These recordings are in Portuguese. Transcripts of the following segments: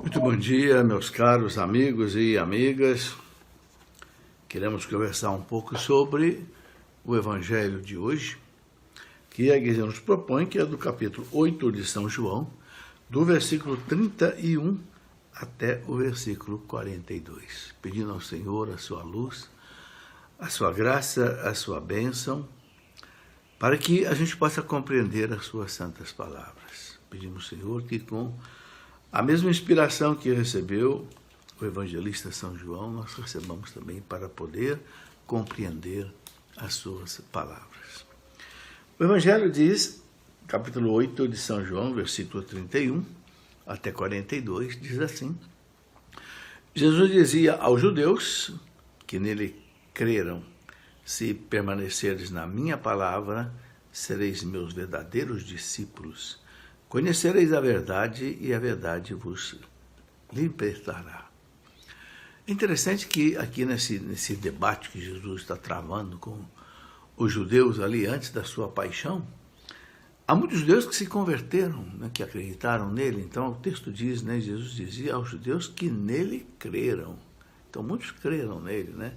Muito bom dia, meus caros amigos e amigas. Queremos conversar um pouco sobre o Evangelho de hoje, que a Igreja nos propõe, que é do capítulo 8 de São João, do versículo 31 até o versículo 42, pedindo ao Senhor a sua luz, a sua graça, a sua bênção, para que a gente possa compreender as suas santas palavras. Pedimos, Senhor, que com a mesma inspiração que recebeu o evangelista São João, nós recebamos também para poder compreender as suas palavras. O Evangelho diz, capítulo 8 de São João, versículo 31 até 42, diz assim: Jesus dizia aos judeus que nele creram: se permanecerdes na minha palavra, sereis meus verdadeiros discípulos. Conhecereis a verdade e a verdade vos libertará. É interessante que aqui nesse debate que Jesus está travando com os judeus ali antes da sua paixão, há muitos judeus que se converteram, né, que acreditaram nele. Então o texto diz, né, Jesus dizia aos judeus que nele creram. Então muitos creram nele, né?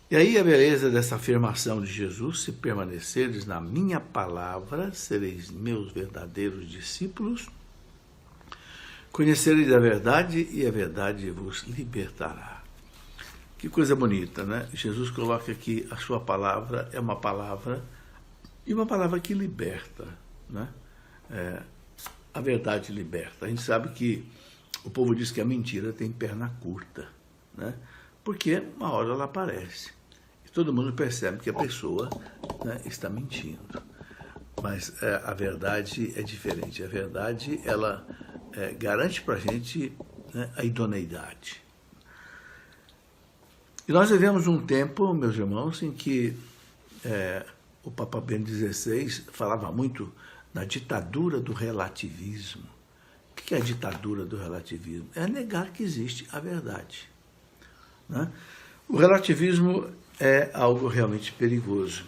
E aí a beleza dessa afirmação de Jesus: se permanecerdes na minha palavra, sereis meus verdadeiros discípulos, conhecereis a verdade e a verdade vos libertará. Que coisa bonita, né? Jesus coloca aqui a sua palavra é uma palavra, e uma palavra que liberta, né? A verdade liberta. A gente sabe que o povo diz que a mentira tem perna curta, né? Porque uma hora ela aparece. Todo mundo percebe que a pessoa, né, está mentindo. Mas a verdade é diferente. A verdade, ela garante para a gente, né, a idoneidade. E nós vivemos um tempo, meus irmãos, em que o Papa Bento XVI falava muito da ditadura do relativismo. O que é a ditadura do relativismo? É negar que existe a verdade, né? O relativismo é algo realmente perigoso,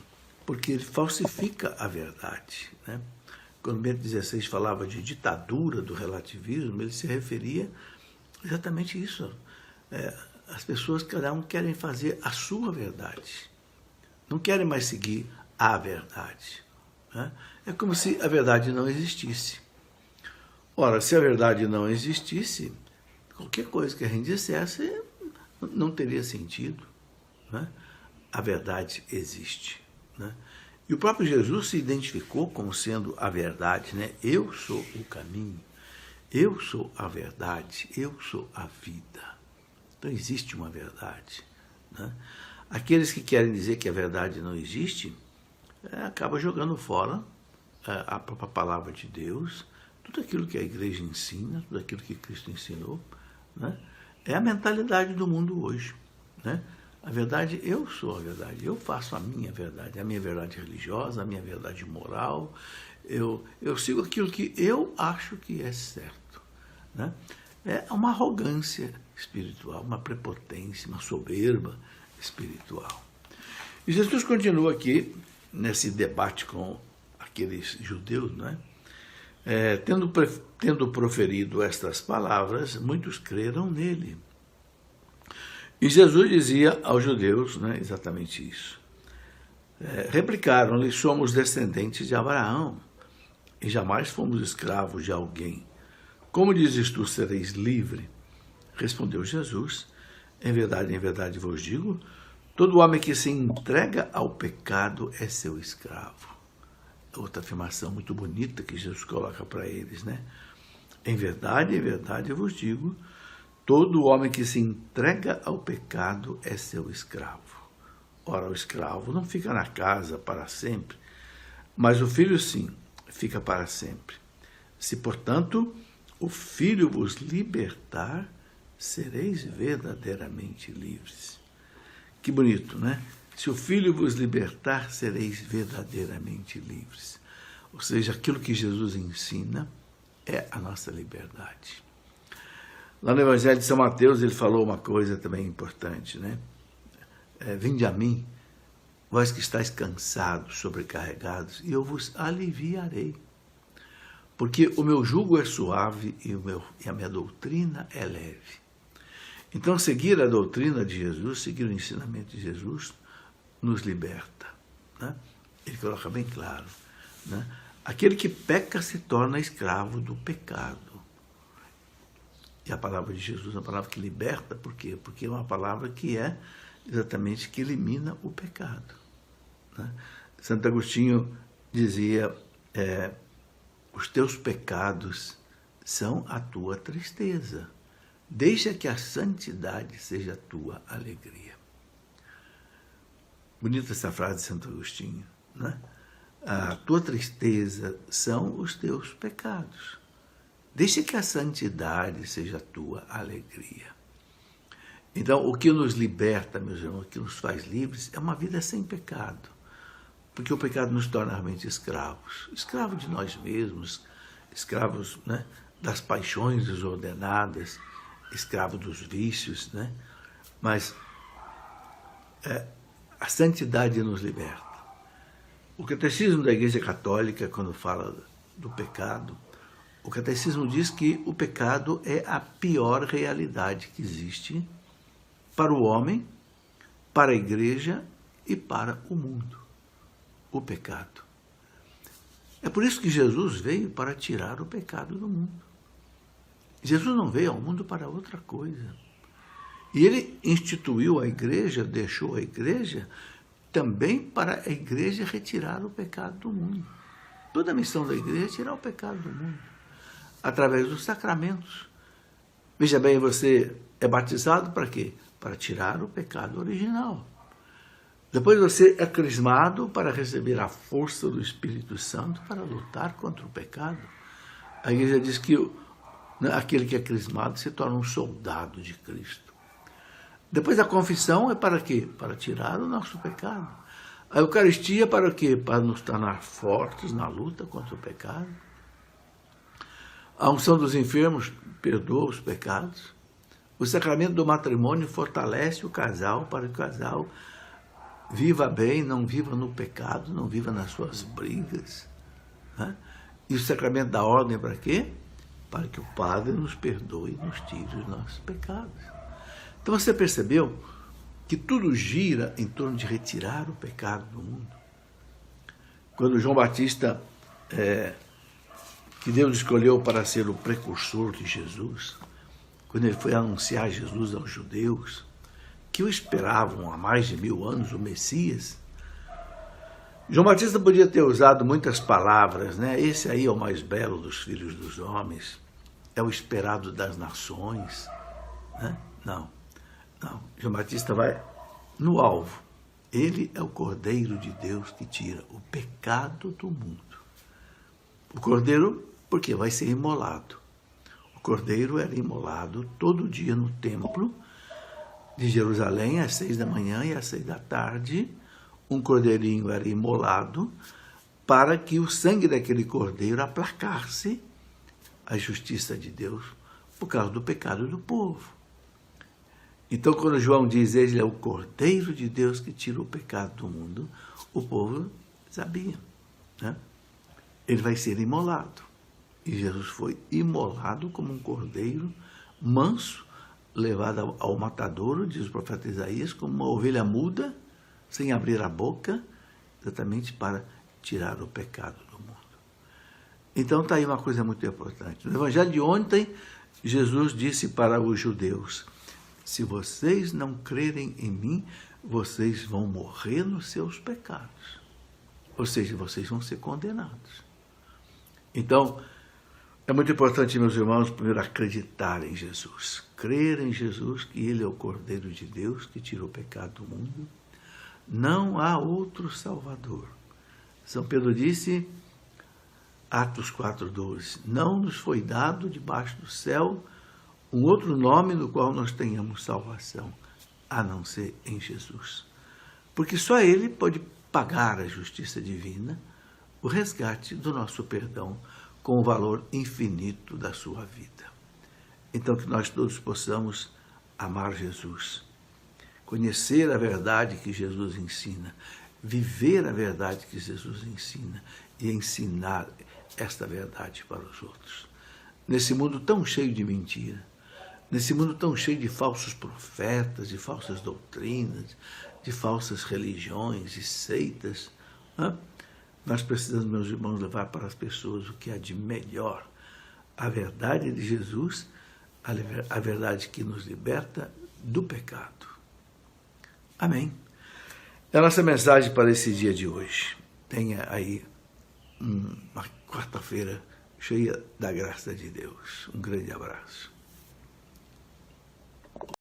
porque ele falsifica a verdade, né? Quando Bento XVI falava de ditadura do relativismo, ele se referia exatamente a isso. As pessoas, cada um, querem fazer a sua verdade, não querem mais seguir a verdade, né? É como se a verdade não existisse. Ora, se a verdade não existisse, qualquer coisa que a gente dissesse não teria sentido, né? A verdade existe, né? E o próprio Jesus se identificou como sendo a verdade, né? Eu sou o caminho, eu sou a verdade, eu sou a vida. Então existe uma verdade, né? Aqueles que querem dizer que a verdade não existe, acabam jogando fora a própria palavra de Deus, tudo aquilo que a igreja ensina, tudo aquilo que Cristo ensinou, né? É a mentalidade do mundo hoje, né? A verdade, eu sou a verdade, eu faço a minha verdade religiosa, a minha verdade moral, eu sigo aquilo que eu acho que é certo, né? É uma arrogância espiritual, uma prepotência, uma soberba espiritual. E Jesus continua aqui, nesse debate com aqueles judeus, né? Tendo proferido estas palavras, muitos creram nele. E Jesus dizia aos judeus, né, exatamente isso. Replicaram-lhe: somos descendentes de Abraão e jamais fomos escravos de alguém. Como dizes tu, sereis livre? Respondeu Jesus: em verdade vos digo, todo homem que se entrega ao pecado é seu escravo. Outra afirmação muito bonita que Jesus coloca para eles, né? Em verdade vos digo, todo homem que se entrega ao pecado é seu escravo. Ora, o escravo não fica na casa para sempre, mas o filho sim, fica para sempre. Se, portanto, o filho vos libertar, sereis verdadeiramente livres. Que bonito, né? Se o filho vos libertar, sereis verdadeiramente livres. Ou seja, aquilo que Jesus ensina é a nossa liberdade. Lá no Evangelho de São Mateus, ele falou uma coisa também importante, né? Vinde a mim, vós que estáis cansados, sobrecarregados, e eu vos aliviarei. porque o meu jugo é suave e a minha doutrina é leve. Então, seguir a doutrina de Jesus, seguir o ensinamento de Jesus, nos liberta. Né? Ele coloca bem claro. Né? Aquele que peca se torna escravo do pecado. E a palavra de Jesus é uma palavra que liberta, por quê? Porque é uma palavra que é exatamente que elimina o pecado. Né? Santo Agostinho dizia, os teus pecados são a tua tristeza. Deixa que a santidade seja a tua alegria. Bonita essa frase de Santo Agostinho. Né? A tua tristeza são os teus pecados. Deixa que a santidade seja a tua alegria. Então, o que nos liberta, meus irmãos, o que nos faz livres, é uma vida sem pecado. Porque o pecado nos torna realmente escravos. Escravos de nós mesmos, escravos, né, das paixões desordenadas, escravos dos vícios. Né? Mas a santidade nos liberta. O Catecismo da Igreja Católica, quando fala do pecado, o Catecismo diz que o pecado é a pior realidade que existe para o homem, para a igreja e para o mundo. O pecado. É por isso que Jesus veio para tirar o pecado do mundo. Jesus não veio ao mundo para outra coisa. E ele instituiu a igreja, deixou a igreja, também para a igreja retirar o pecado do mundo. Toda a missão da igreja é tirar o pecado do mundo. Através dos sacramentos. Veja bem, você é batizado para quê? Para tirar o pecado original. Depois você é crismado para receber a força do Espírito Santo para lutar contra o pecado. A igreja diz que aquele que é crismado se torna um soldado de Cristo. Depois a confissão é para quê? Para tirar o nosso pecado. A Eucaristia para quê? Para nos tornar fortes na luta contra o pecado. A unção dos enfermos perdoa os pecados. O sacramento do matrimônio fortalece o casal para que o casal viva bem, não viva no pecado, não viva nas suas brigas. Né? E o sacramento da ordem para quê? Para que o Padre nos perdoe e nos tire os nossos pecados. Então você percebeu que tudo gira em torno de retirar o pecado do mundo. Quando João Batista, que Deus escolheu para ser o precursor de Jesus, quando ele foi anunciar Jesus aos judeus, que o esperavam há mais de 1000 anos, o Messias, João Batista podia ter usado muitas palavras, né? Esse aí é o mais belo dos filhos dos homens, é o esperado das nações. Né? Não. João Batista vai no alvo. Ele é o Cordeiro de Deus que tira o pecado do mundo. O Cordeiro, porque vai ser imolado. O Cordeiro era imolado todo dia no templo de Jerusalém, às 6 da manhã e às 6 da tarde. Um cordeirinho era imolado para que o sangue daquele cordeiro aplacasse a justiça de Deus por causa do pecado do povo. Então, quando João diz, ele é o Cordeiro de Deus que tira o pecado do mundo, o povo sabia. Né? Ele vai ser imolado. E Jesus foi imolado como um cordeiro manso, levado ao matadouro, diz o profeta Isaías, como uma ovelha muda, sem abrir a boca, exatamente para tirar o pecado do mundo. Então está aí uma coisa muito importante. No Evangelho de ontem, Jesus disse para os judeus, se vocês não crerem em mim, vocês vão morrer nos seus pecados. Ou seja, vocês vão ser condenados. Então, é muito importante, meus irmãos, primeiro acreditar em Jesus. Crer em Jesus, que Ele é o Cordeiro de Deus, que tira o pecado do mundo. Não há outro Salvador. São Pedro disse, Atos 4,12, não nos foi dado debaixo do céu um outro nome no qual nós tenhamos salvação, a não ser em Jesus. Porque só Ele pode pagar a justiça divina, o resgate do nosso perdão, com o valor infinito da sua vida. Então, que nós todos possamos amar Jesus, conhecer a verdade que Jesus ensina, viver a verdade que Jesus ensina e ensinar esta verdade para os outros. Nesse mundo tão cheio de mentira, nesse mundo tão cheio de falsos profetas, de falsas doutrinas, de falsas religiões e seitas, nós precisamos, meus irmãos, levar para as pessoas o que há de melhor. A verdade de Jesus, a verdade que nos liberta do pecado. Amém. É a nossa mensagem para esse dia de hoje. Tenha aí uma quarta-feira cheia da graça de Deus. Um grande abraço.